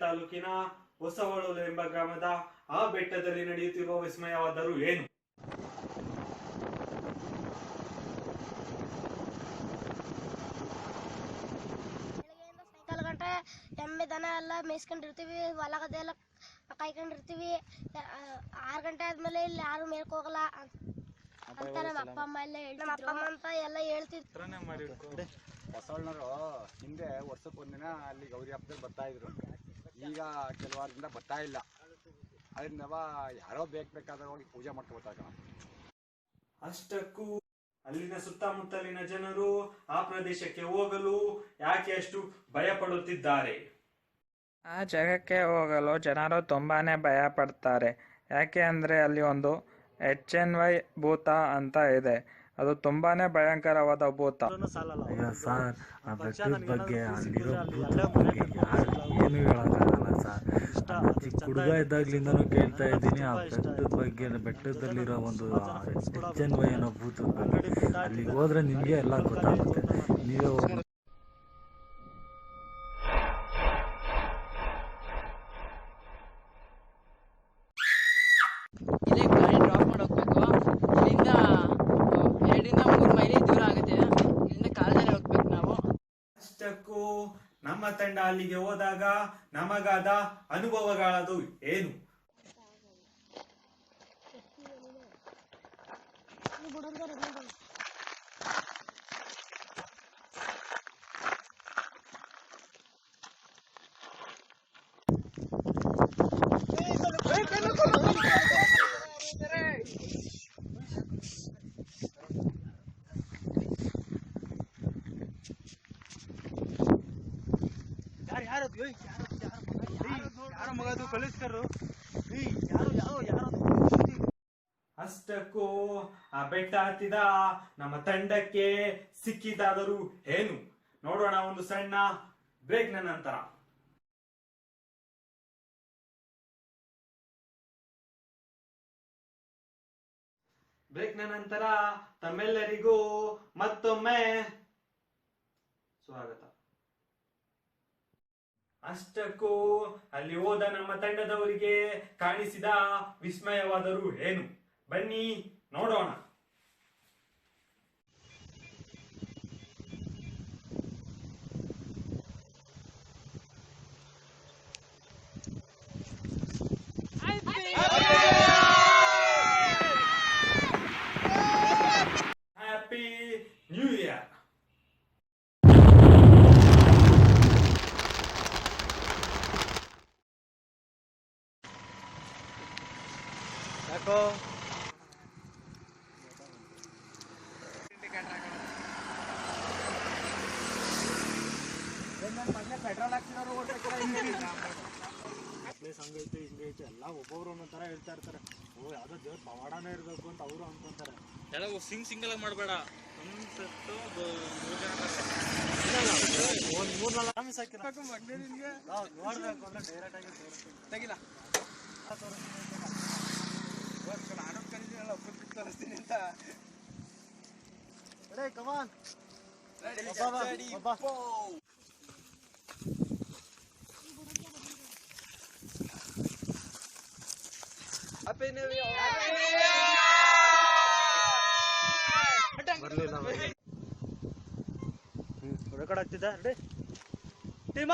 ತಾಲೂಕಿನ ಹೊಸವಳಲು ಎಂಬ ಗ್ರಾಮದ ಆ ಬೆಟ್ಟದಲ್ಲಿ ನಡೆಯುತ್ತಿರುವ ವಿಸ್ಮಯವಾದರೂ ಏನು? ಸಾಯಂಕಾಲ ಗಂಟೆ ಎಮ್ಮೆ ದನ ಎಲ್ಲ ಮೇಯಿಸ್ಕೊಂಡಿರ್ತೀವಿ, ಹೊಲ ಗದ್ದೆ ಎಲ್ಲ ಕಾಯ್ಕೊಂಡಿರ್ತೀವಿ. 6 ಗಂಟೆ ಆದ್ಮೇಲೆ ಇಲ್ಲಿ ಯಾರು ಮೇಲ್ಕ್ ಹೋಗಲ್ಲ ಅಂತ ನಮ್ಮ ಅಪ್ಪ ಅಮ್ಮ ಎಲ್ಲ ಹೇಳ್ತಿದ್ರು. ಹೊಸಳ್ನವರು ಹಿಂದೆ ವರ್ಷಕ್ಕೊಂದಿನ ಅಲ್ಲಿ ಗೌರಿ ಹಬ್ಬದಲ್ಲಿ ಬರ್ತಾ ಇದ್ರು. ಈಗ ಕೆಲವಾರದಿಂದ ಬರ್ತಾ ಇಲ್ಲ. ಅದರಿಂದ ಯಾರೋ ಬೇಕಾದ್ರೆ ಹೋಗಿ ಪೂಜೆ ಮಾಡ್ಕೊಳ್ತಾರೆ. ಅಷ್ಟಕ್ಕೂ ಅಲ್ಲಿನ ಸುತ್ತಮುತ್ತಲಿನ ಜನರು ಆ ಪ್ರದೇಶಕ್ಕೆ ಹೋಗಲು ಯಾಕೆ ಅಷ್ಟು ಭಯ ಪಡುತ್ತಿದ್ದಾರೆ? ಆ ಜಾಗಕ್ಕೆ ಹೋಗಲು ಜನರು ತುಂಬಾನೇ ಭಯ ಪಡ್ತಾರೆ. ಯಾಕೆ ಅಂದರೆ ಅಲ್ಲಿ ಒಂದು HNY ಭೂತ ಅಂತ ಇದೆ. ಅದು ತುಂಬಾನೇ ಭಯಂಕರವಾದ ಭೂತ. ಸರ್, ಆ ಬೆಟ್ಟದ ಬಗ್ಗೆ ಅಲ್ಲಿರೋ ಭೂತದ ಬಗ್ಗೆ ಯಾರು ಏನು ಹೇಳೋಕ್ಕಾಗಲ್ಲ ಸರ್. ಚಿಕ್ಕ ಹುಡುಗ ಇದ್ದಾಗ್ಲಿಂದನೂ ಕೇಳ್ತಾ ಇದ್ದೀನಿ ಆ ಬೆಟ್ಟದ ಬಗ್ಗೆ. ಬೆಟ್ಟದಲ್ಲಿರೋ ಒಂದು HNY ಅನ್ನೋ ಭೂತದ ಬಗ್ಗೆ ಅಲ್ಲಿಗೆ ಹೋದ್ರೆ ನಿಮಗೆ ಎಲ್ಲ ಗೊತ್ತಾಗುತ್ತೆ. ನೀವೇ ಹೋಗಿ ಇಲ್ಲೇ ಗಾಡಿ ಡ್ರಾಪ್ ಮಾಡೋಗ್ಬೇಕು. ಇಲ್ಲಿಂದ 2ರಿಂದ 3 ಮೈಲಿ ದೂರ ಆಗುತ್ತೆ. ಇಲ್ಲಿಂದ ಕಾಲದಲ್ಲಿ ಹೋಗ್ಬೇಕು ನಾವು. ಅಷ್ಟಕ್ಕೂ ನಮ್ಮ ತಂಡ ಅಲ್ಲಿಗೆ ಹೋದಾಗ ನಮಗಾದ ಅನುಭವಗಳದು ಏನು? ಅಷ್ಟಕ್ಕೂ ಆ ಬೆಟ್ಟ ಹತ್ತಿದ ನಮ್ಮ ತಂಡಕ್ಕೆ ಸಿಕ್ಕಿದಾದರೂ ಏನು? ನೋಡೋಣ ಒಂದು ಸಣ್ಣ ಬ್ರೇಕ್ನ ನಂತರ. ಬ್ರೇಕ್ನ ನಂತರ ತಮ್ಮೆಲ್ಲರಿಗೂ ಮತ್ತೊಮ್ಮೆ ಸ್ವಾಗತ. ಅಷ್ಟಕ್ಕೂ ಅಲ್ಲಿ ಹೋದ ನಮ್ಮ ತಂಡದವರಿಗೆ ಕಾಣಿಸಿದ ವಿಸ್ಮಯವಾದರೂ ಏನು? ಬನ್ನಿ ನೋಡೋಣ. Happy new year. ಯಾಕೋ ಪೆಟ್ರೋಲ್ ಹಾಕ್ತಿರೋರು ಪ್ಲೇಸ್ ಹಂಗೈತೆ ಹಿಂಗೈತೆ ಎಲ್ಲ ಒಬ್ಬೊಬ್ರು ಒಂದೊಂದು ಥರ ಹೇಳ್ತಾ ಇರ್ತಾರೆ. ಯಾವುದೋ ದೇವ್ರ ಪವಾಡನೇ ಇರಬೇಕು ಅಂತ ಅವರು ಅನ್ಕೊಂತಾರೆ. ಎಲ್ಲ ಸಿಂಗಲ್ ಆಗಿ ಮಾಡಬೇಡ. ಒಂದು ಸತ್ತು 3 ಜನ ಒಂದು 3-4 ಸಾಕಿಲ್ಲ ನೋಡ್ಬೇಕು ಅಂದ್ರೆ ಡೈರೆಕ್ಟ್ ಆಗಿ ತೆಗಿಲ್ಲ. ನಾನು ಕರೀತೀನಲ್ಲ ಒಬ್ಬರು ತೋರಿಸ್ತೀನಿ ಅಂತ. ಕಮಾನ್ ಬರ್ಲಿಲ್ಲ ರೆಕಾರ್ಡ್ ಆಗ್ತಿದ್ದ. ಟೀಮ್